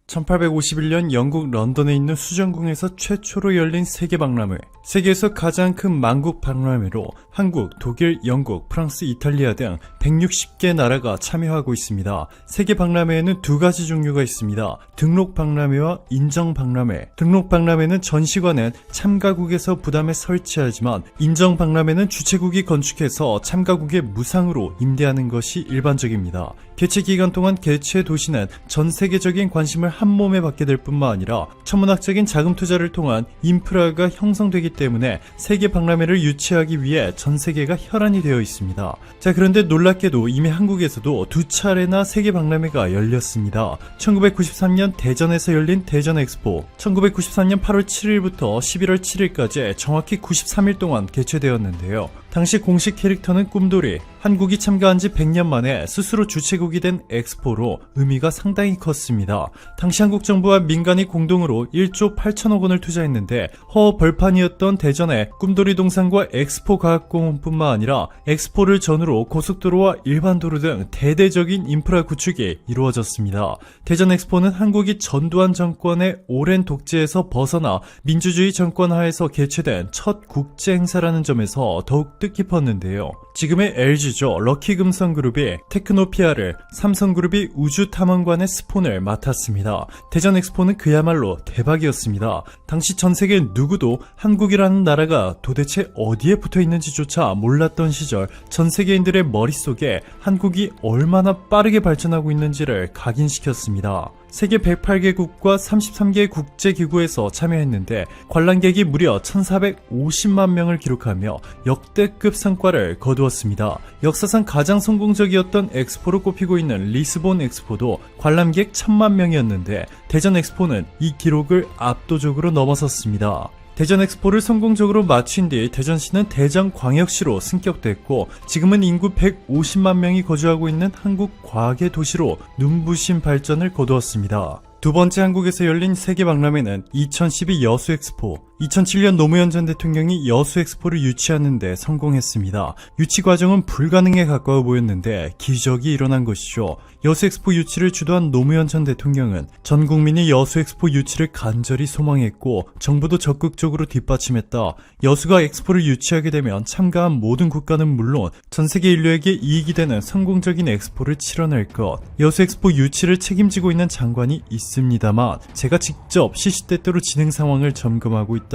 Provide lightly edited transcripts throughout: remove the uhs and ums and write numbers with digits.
1851년 영국 런던에 있는 수정궁에서 최초로 열린 세계박람회. 세계에서 가장 큰 만국 박람회로 한국, 독일, 영국, 프랑스, 이탈리아 등 160개 나라가 참여하고 있습니다. 세계박람회에는 두 가지 종류가 있습니다. 등록박람회와 인정박람회. 등록박람회는 전시관은 참가국에서 부담에 설치하지만 인정박람회는 주최국이 건축해서 참가국에 무상으로 임대하는 것이 일반적입니다. 개최 기간 동안 개최 도시는 전 세계적인 관심을 한 몸에 받게 될 뿐만 아니라 천문학적인 자금 투자를 통한 인프라가 형성되기 때문에 세계 박람회를 유치하기 위해 전 세계가 혈안이 되어 있습니다. 자, 그런데 놀랍게도 이미 한국에서도 두 차례나 세계 박람회가 열렸습니다. 1993년 대전에서 열린 대전 엑스포, 1993년 8월 7일부터 11월 7일까지 정확히 93일 동안 개최되었는데요. 당시 공식 캐릭터는 꿈돌이, 한국이 참가한 지 100년 만에 스스로 주최국이 된 엑스포로 의미가 상당히 컸습니다. 당시 한국 정부와 민간이 공동으로 1조 8천억 원을 투자했는데 허허벌판이었던 대전에 꿈돌이 동상과 엑스포 과학공원뿐만 아니라 엑스포를 전후로 고속도로와 일반도로 등 대대적인 인프라 구축이 이루어졌습니다. 대전 엑스포는 한국이 전두환 정권의 오랜 독재에서 벗어나 민주주의 정권 하에서 개최된 첫 국제 행사라는 점에서 더욱 뜻깊었는데요. 지금의 LG죠. 럭키금성그룹이 테크노피아를, 삼성그룹이 우주탐험관의 스폰을 맡았습니다. 대전 엑스포는 그야말로 대박이었습니다. 당시 전세계 누구도 한국이라는 나라가 도대체 어디에 붙어있는지조차 몰랐던 시절 전세계인들의 머릿속에 한국이 얼마나 빠르게 발전하고 있는지를 각인시켰습니다. 세계 108개국과 33개 국제기구에서 참여했는데 관람객이 무려 1450만 명을 기록하며 역대급 성과를 거두었습니다. 역사상 가장 성공적이었던 엑스포로 꼽히고 있는 리스본 엑스포도 관람객 1000만 명이었는데 대전 엑스포는 이 기록을 압도적으로 넘어섰습니다. 대전 엑스포를 성공적으로 마친 뒤 대전시는 대전광역시로 승격됐고 지금은 인구 150만 명이 거주하고 있는 한국 과학의 도시로 눈부신 발전을 거두었습니다. 두 번째 한국에서 열린 세계박람회는 2012 여수엑스포, 2007년 노무현 전 대통령이 여수엑스포를 유치하는 데 성공했습니다. 유치 과정은 불가능에 가까워 보였는데 기적이 일어난 것이죠. 여수엑스포 유치를 주도한 노무현 전 대통령은 전 국민이 여수엑스포 유치를 간절히 소망했고 정부도 적극적으로 뒷받침했다. 여수가 엑스포를 유치하게 되면 참가한 모든 국가는 물론 전 세계 인류에게 이익이 되는 성공적인 엑스포를 치러낼 것. 여수엑스포 유치를 책임지고 있는 장관이 있습니다만 제가 직접 시시때때로 진행 상황을 점검하고 있다.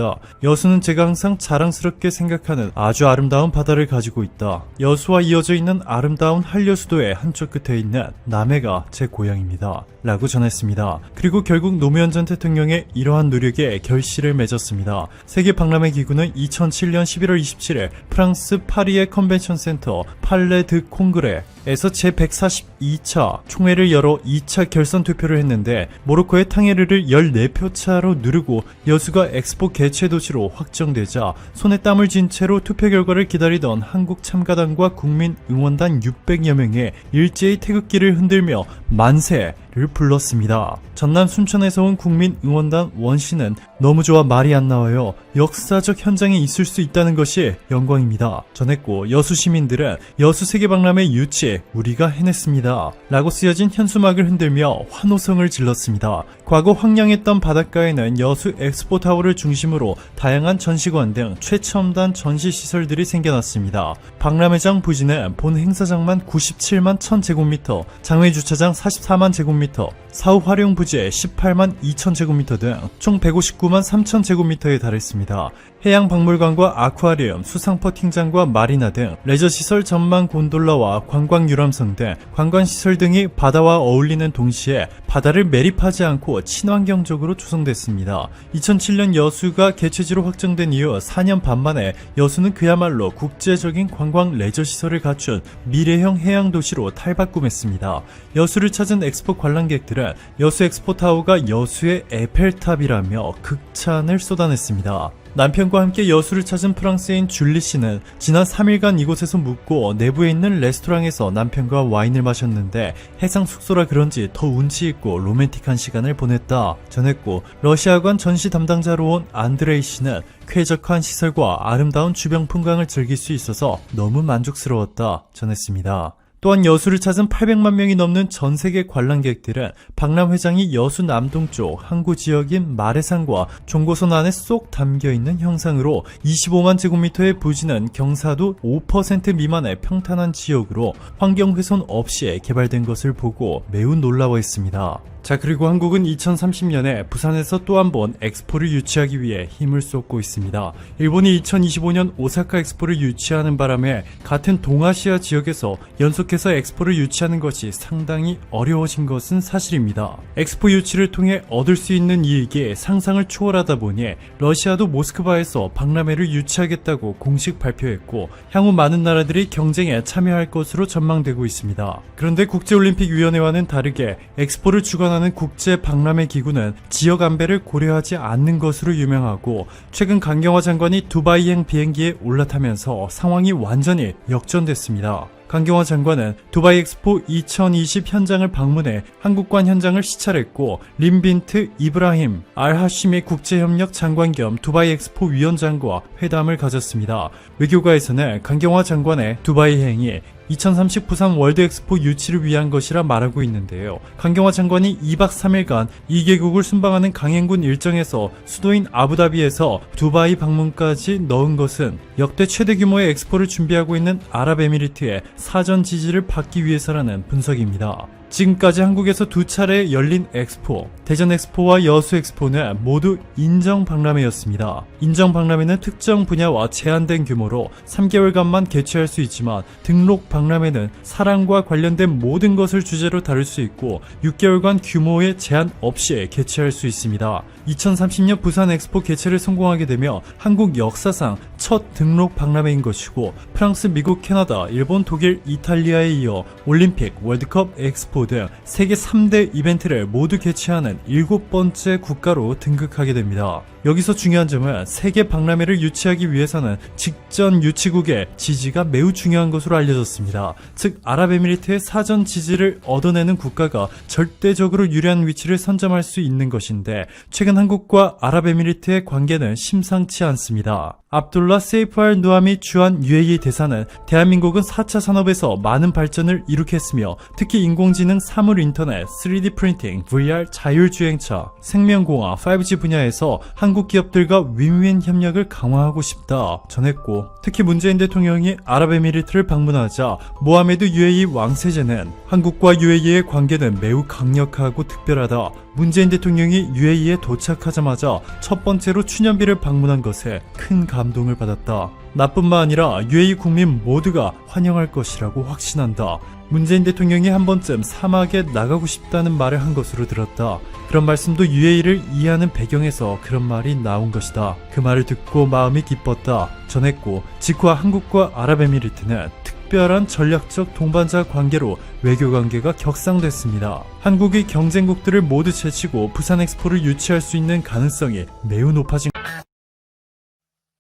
여수는 제가 항상 자랑스럽게 생각하는 아주 아름다운 바다를 가지고 있다. 여수와 이어져 있는 아름다운 한려수도의 한쪽 끝에 있는 남해가 제 고향입니다. 라고 전했습니다. 그리고 결국 노무현 전 대통령의 이러한 노력에 결실을 맺었습니다. 세계박람회 기구는 2007년 11월 27일 프랑스 파리의 컨벤션 센터 팔레 드 콩그레에서 제142차 총회를 열어 2차 결선 투표를 했는데 모로코의 탕헤르를 14표 차로 누르고 여수가 엑스포 개최 도시로 확정되자 손에 땀을 쥔 채로 투표 결과를 기다리던 한국 참가단과 국민 응원단 600여 명의 일제히 태극기를 흔들며 만세를 불렀습니다. 전남 순천에서 온 국민 응원단 원씨는 너무 좋아 말이 안 나와요. 역사적 현장에 있을 수 있다는 것이 영광입니다. 전했고 여수 시민들은 여수 세계박람회 유치 우리가 해냈습니다. 라고 쓰여진 현수막을 흔들며 환호성을 질렀습니다. 과거 황량했던 바닷가에는 여수 엑스포타워를 중심으로 다양한 전시관 등 최첨단 전시시설들이 생겨났습니다. 박람회장 부지는 본 행사장만 97만 1000제곱미터, 장외주차장 44만 제곱미터, 사후 활용 부지 18만 2000제곱미터 등 총 159만 3000제곱미터에 달했습니다. 해양 박물관과 아쿠아리움, 수상퍼팅장과 마리나 등 레저시설 전망 곤돌라와 관광 유람선 등 관광시설 등이 바다와 어울리는 동시에 바다를 매립하지 않고 친환경적으로 조성됐습니다. 2007년 여수가 개최지로 확정된 이후 4년 반 만에 여수는 그야말로 국제적인 관광 레저시설을 갖춘 미래형 해양도시로 탈바꿈했습니다. 여수를 찾은 엑스포 관람객들은 여수 엑스포타워가 여수의 에펠탑이라며 극찬을 쏟아냈습니다. 남편과 함께 여수를 찾은 프랑스인 줄리 씨는 지난 3일간 이곳에서 묵고 내부에 있는 레스토랑에서 남편과 와인을 마셨는데 해상 숙소라 그런지 더 운치 있고 로맨틱한 시간을 보냈다 전했고, 러시아관 전시 담당자로 온 안드레이 씨는 쾌적한 시설과 아름다운 주변 풍광을 즐길 수 있어서 너무 만족스러웠다 전했습니다. 또한 여수를 찾은 800만 명이 넘는 전 세계 관람객들은 박람회장이 여수 남동쪽 항구 지역인 마래산과 종고선 안에 쏙 담겨있는 형상으로 25만 제곱미터의 부지는 경사도 5% 미만의 평탄한 지역으로 환경훼손 없이 개발된 것을 보고 매우 놀라워했습니다. 자, 그리고 한국은 2030년에 부산에서 또 한 번 엑스포를 유치하기 위해 힘을 쏟고 있습니다. 일본이 2025년 오사카 엑스포를 유치하는 바람에 같은 동아시아 지역에서 연속해서 엑스포를 유치하는 것이 상당히 어려워진 것은 사실입니다. 엑스포 유치를 통해 얻을 수 있는 이익이 상상을 초월하다 보니 러시아도 모스크바에서 박람회를 유치하겠다고 공식 발표했고 향후 많은 나라들이 경쟁에 참여할 것으로 전망되고 있습니다. 그런데 국제올림픽위원회와는 다르게 엑스포를 주관하는 국제박람회 기구는 지역 안배를 고려하지 않는 것으로 유명하고 최근 강경화 장관이 두바이행 비행기에 올라타면서 상황이 완전히 역전됐습니다. 강경화 장관은 두바이 엑스포 2020 현장을 방문해 한국관 현장을 시찰했고 림빈트 이브라힘 알하시미 국제협력 장관 겸 두바이 엑스포 위원장과 회담을 가졌습니다. 외교가에서는 강경화 장관의 두바이 행이 2030 부산 월드 엑스포 유치를 위한 것이라 말하고 있는데요. 강경화 장관이 2박 3일간 2개국을 순방하는 강행군 일정에서 수도인 아부다비에서 두바이 방문까지 넣은 것은 역대 최대 규모의 엑스포를 준비하고 있는 아랍에미리트의 사전 지지를 받기 위해서라는 분석입니다. 지금까지 한국에서 두 차례 열린 엑스포, 대전 엑스포와 여수 엑스포는 모두 인정 박람회였습니다. 인정 박람회는 특정 분야와 제한된 규모로 3개월간만 개최할 수 있지만 등록 박람회는 사랑과 관련된 모든 것을 주제로 다룰 수 있고 6개월간 규모의 제한 없이 개최할 수 있습니다. 2030년 부산 엑스포 개최를 성공하게 되며 한국 역사상 첫 등록 박람회인 것이고 프랑스, 미국, 캐나다, 일본, 독일, 이탈리아에 이어 올림픽, 월드컵, 엑스포 등 세계 3대 이벤트를 모두 개최하는 7번째 국가로 등극하게 됩니다. 여기서 중요한 점은 세계 박람회를 유치하기 위해서는 직전 유치국의 지지가 매우 중요한 것으로 알려졌습니다. 즉 아랍에미리트의 사전 지지를 얻어내는 국가가 절대적으로 유리한 위치를 선점할 수 있는 것인데 최근 한국과 아랍에미리트의 관계는 심상치 않습니다. 압둘라 세이프 알 누암이 주한 UAE 대사는 대한민국은 4차 산업에서 많은 발전을 이룩했으며 특히 인공지능, 사물 인터넷, 3D 프린팅, VR, 자율주행차, 생명공학, 5G 분야에서 한국 기업들과 윈윈 협력을 강화하고 싶다 전했고 특히 문재인 대통령이 아랍에미리트를 방문하자 모하메드 UAE 왕세자는 한국과 UAE의 관계는 매우 강력하고 특별하다. 문재인 대통령이 UAE에 도착하자마자 첫 번째로 추년비를 방문한 것에 큰 감동을 받았다. 나뿐만 아니라 UAE 국민 모두가 환영할 것이라고 확신한다. 문재인 대통령이 한 번쯤 사막에 나가고 싶다는 말을 한 것으로 들었다. 그런 말씀도 UAE를 이해하는 배경에서 그런 말이 나온 것이다. 그 말을 듣고 마음이 기뻤다 전했고 직후 한국과 아랍에미리트는 특별한 전략적 동반자 관계로 외교관계가 격상됐습니다. 한국이 경쟁국들을 모두 제치고 부산 엑스포를 유치할 수 있는 가능성이 매우 높아진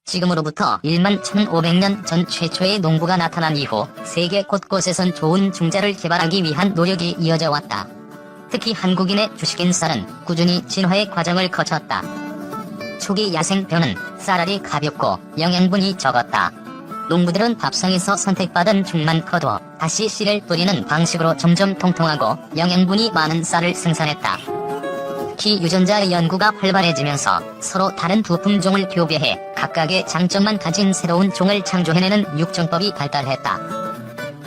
지금으로부터 1만 1500년 전 최초의 농부가 나타난 이후 세계 곳곳에선 좋은 중자를 개발하기 위한 노력이 이어져 왔다. 특히 한국인의 주식인 쌀은 꾸준히 진화의 과정을 거쳤다. 초기 야생벼는 쌀알이 가볍고 영양분이 적었다. 농부들은 밥상에서 선택받은 죽만 거두어 다시 씨를 뿌리는 방식으로 점점 통통하고 영양분이 많은 쌀을 생산했다. 특히 유전자 연구가 활발해지면서 서로 다른 두 품종을 교배해 각각의 장점만 가진 새로운 종을 창조해내는 육정법이 발달했다.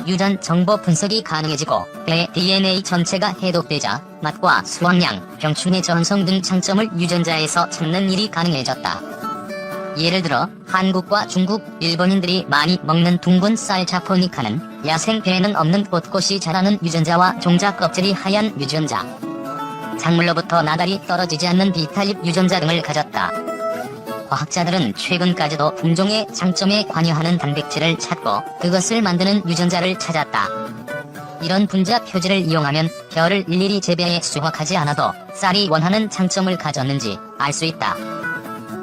유전 정보 분석이 가능해지고 뼈의 DNA 전체가 해독되자 맛과 수확량, 병충해 전성 등 장점을 유전자에서 찾는 일이 가능해졌다. 예를 들어 한국과 중국, 일본인들이 많이 먹는 둥근 쌀 자포니카는 야생배에는 없는 꽃꽃이 자라는 유전자와 종자 껍질이 하얀 유전자, 작물로부터 나달이 떨어지지 않는 비타입 유전자 등을 가졌다. 과학자들은 최근까지도 품종의 장점에 관여하는 단백질을 찾고 그것을 만드는 유전자를 찾았다. 이런 분자 표지를 이용하면 벼를 일일이 재배해 수확하지 않아도 쌀이 원하는 장점을 가졌는지 알 수 있다.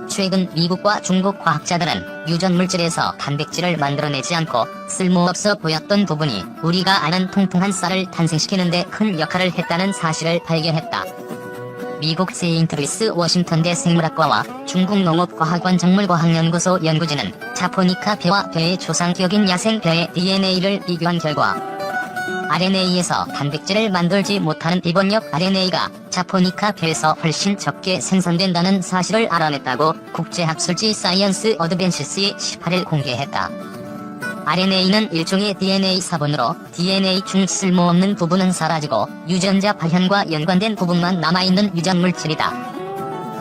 최근 미국과 중국 과학자들은 유전 물질에서 단백질을 만들어내지 않고 쓸모없어 보였던 부분이 우리가 아는 통통한 쌀을 탄생시키는 데 큰 역할을 했다는 사실을 발견했다. 미국 세인트루이스 워싱턴대 생물학과와 중국 농업과학원 작물과학연구소 연구진은 자포니카 벼와 벼의 조상격인 야생 벼의 DNA를 비교한 결과 RNA에서 단백질을 만들지 못하는 비번역 RNA가 자포니카 벼에서 훨씬 적게 생산된다는 사실을 알아냈다고 국제학술지 사이언스 어드밴시스에 18일 공개했다. RNA는 일종의 DNA 사본으로 DNA 중 쓸모없는 부분은 사라지고 유전자 발현과 연관된 부분만 남아있는 유전물질이다.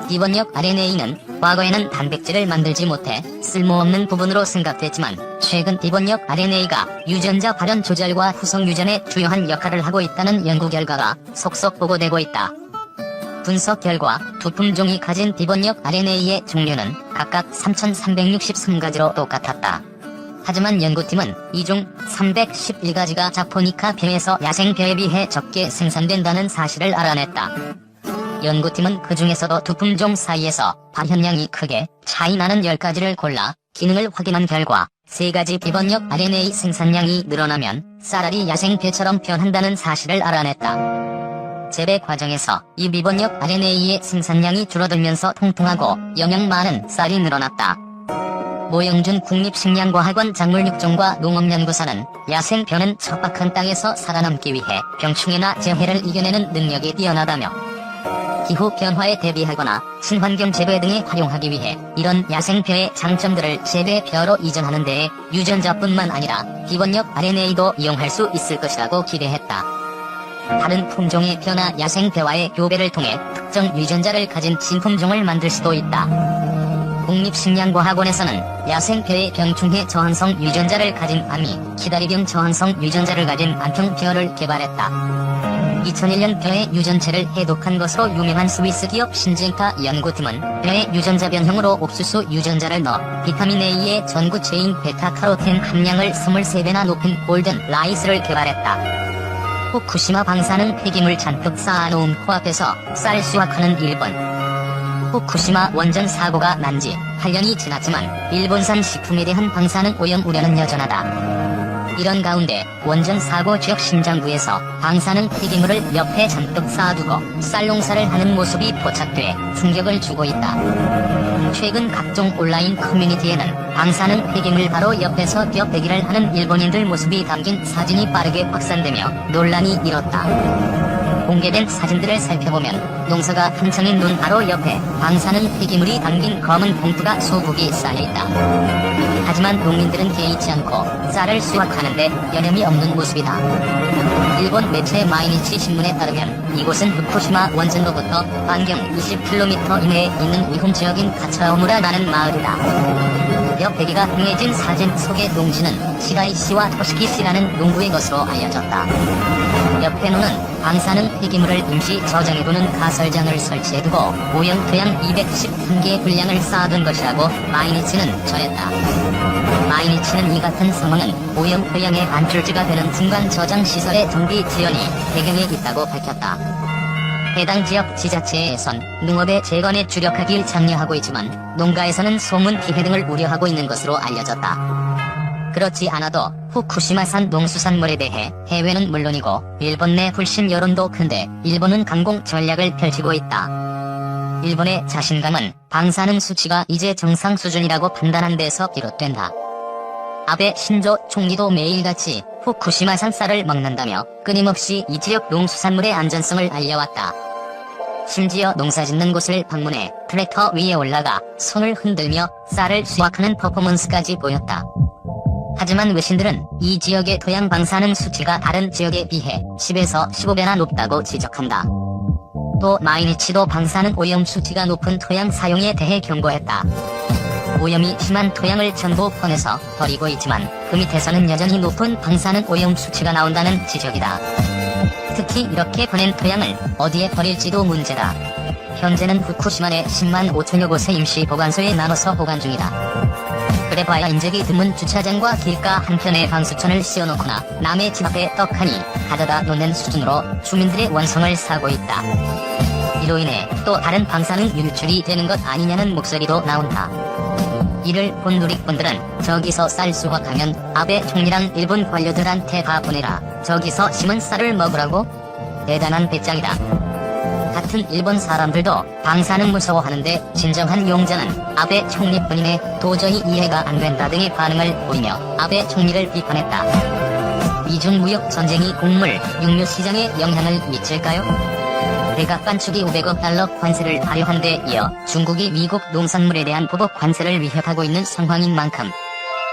비번역 RNA는 과거에는 단백질을 만들지 못해 쓸모없는 부분으로 생각됐지만 최근 비번역 RNA가 유전자 발현 조절과 후속 유전에 주요한 역할을 하고 있다는 연구 결과가 속속 보고되고 있다. 분석 결과 두 품종이 가진 비번역 RNA의 종류는 각각 3,363가지로 똑같았다. 하지만 연구팀은 이 중 311가지가 자포니카 벼에서 야생벼에 비해 적게 생산된다는 사실을 알아냈다. 연구팀은 그 중에서도 두 품종 사이에서 발현량이 크게 차이 나는 10가지를 골라 기능을 확인한 결과 3가지 비번역 RNA 생산량이 늘어나면 쌀알이 야생벼처럼 변한다는 사실을 알아냈다. 재배 과정에서 이 비번역 RNA의 생산량이 줄어들면서 통통하고 영양 많은 쌀이 늘어났다. 모영준 국립식량과학원 작물육종과 농업연구소는 야생벼는 척박한 땅에서 살아남기 위해 병충해나 재해를 이겨내는 능력이 뛰어나다며 기후 변화에 대비하거나 친환경 재배 등에 활용하기 위해 이런 야생벼의 장점들을 재배벼로 이전하는 데에 유전자뿐만 아니라 비번역 RNA도 이용할 수 있을 것이라고 기대했다. 다른 품종의 벼나 야생벼와의 교배를 통해 특정 유전자를 가진 신품종을 만들 수도 있다. 국립식량과학원에서는 야생벼의 병충해 저항성 유전자를 가진 아미, 기다리병 저항성 유전자를 가진 안평벼를 개발했다. 2001년 벼의 유전체를 해독한 것으로 유명한 스위스 기업 신진카 연구팀은 벼의 유전자 변형으로 옥수수 유전자를 넣어 비타민 A의 전구체인 베타카로텐 함량을 23배나 높은 골든 라이스를 개발했다. 후쿠시마 방사능 폐기물 잔뜩 쌓아놓은 코앞에서 쌀 수확하는 일본. 후쿠시마 원전 사고가 난 지 8년이 지났지만 일본산 식품에 대한 방사능 오염 우려는 여전하다. 이런 가운데 원전 사고 지역 심장부에서 방사능 폐기물을 옆에 잔뜩 쌓아두고 쌀 농사를 하는 모습이 포착돼 충격을 주고 있다. 최근 각종 온라인 커뮤니티에는 방사능 폐기물 바로 옆에서 벼 배기를 하는 일본인들 모습이 담긴 사진이 빠르게 확산되며 논란이 일었다. 공개된 사진들을 살펴보면 농사가 한창인 눈 바로 옆에 방사능 폐기물이 담긴 검은 봉투가 수북이 쌓여있다. 하지만 농민들은 개의치 않고 쌀을 수확하는데 여념이 없는 모습이다. 일본 매체 마이니치 신문에 따르면 이곳은 후쿠시마 원전로부터 반경 20km 이내에 있는 위험지역인 가차오무라라는 마을이다. 벼 배기가 흥해진 사진 속의 농지는 시라이시와 토시키시라는 농부의 것으로 알려졌다. 옆에 노는 방사능 폐기물을 임시 저장해두는 가설장을 설치해두고 오염 토양 213개의 분량을 쌓아둔 것이라고 마이니치는 전했다. 마이니치는 이 같은 상황은 오염 토양의 반출지가 되는 중간 저장 시설의 정비 지연이 배경에 있다고 밝혔다. 해당 지역 지자체에선 농업의 재건에 주력하길 장려하고 있지만 농가에서는 소문 피해 등을 우려하고 있는 것으로 알려졌다. 그렇지 않아도 후쿠시마산 농수산물에 대해 해외는 물론이고 일본 내 불신 여론도 큰데 일본은 강공 전략을 펼치고 있다. 일본의 자신감은 방사능 수치가 이제 정상 수준이라고 판단한 데서 비롯된다. 아베 신조 총리도 매일같이 후쿠시마산 쌀을 먹는다며 끊임없이 이 지역 농수산물의 안전성을 알려왔다. 심지어 농사짓는 곳을 방문해 트랙터 위에 올라가 손을 흔들며 쌀을 수확하는 퍼포먼스까지 보였다. 하지만 외신들은 이 지역의 토양 방사능 수치가 다른 지역에 비해 10에서 15배나 높다고 지적한다. 또 마이니치도 방사능 오염 수치가 높은 토양 사용에 대해 경고했다. 오염이 심한 토양을 전부 퍼내서 버리고 있지만 그 밑에서는 여전히 높은 방사능 오염 수치가 나온다는 지적이다. 특히 이렇게 보낸 토양을 어디에 버릴지도 문제다. 현재는 후쿠시마 내 10만 5천여 곳의 임시 보관소에 나눠서 보관 중이다. 그래봐야 인적이 드문 주차장과 길가 한편에 방수천을 씌워놓거나 남의 집 앞에 떡하니 가져다 놓는 수준으로 주민들의 원성을 사고 있다. 이로 인해 또 다른 방사능 유출이 되는 것 아니냐는 목소리도 나온다. 이를 본 누리꾼들은 저기서 쌀 수확하면 아베 총리랑 일본 관료들한테 다 보내라. 저기서 심은 쌀을 먹으라고? 대단한 배짱이다. 같은 일본 사람들도 방사능 무서워하는데 진정한 용자는 아베 총리뿐이네 도저히 이해가 안 된다 등의 반응을 보이며 아베 총리를 비판했다. 미중 무역 전쟁이 곡물, 육류 시장에 영향을 미칠까요? 대각 단축이 500억 달러 관세를 발효한 데 이어 중국이 미국 농산물에 대한 보복 관세를 위협하고 있는 상황인 만큼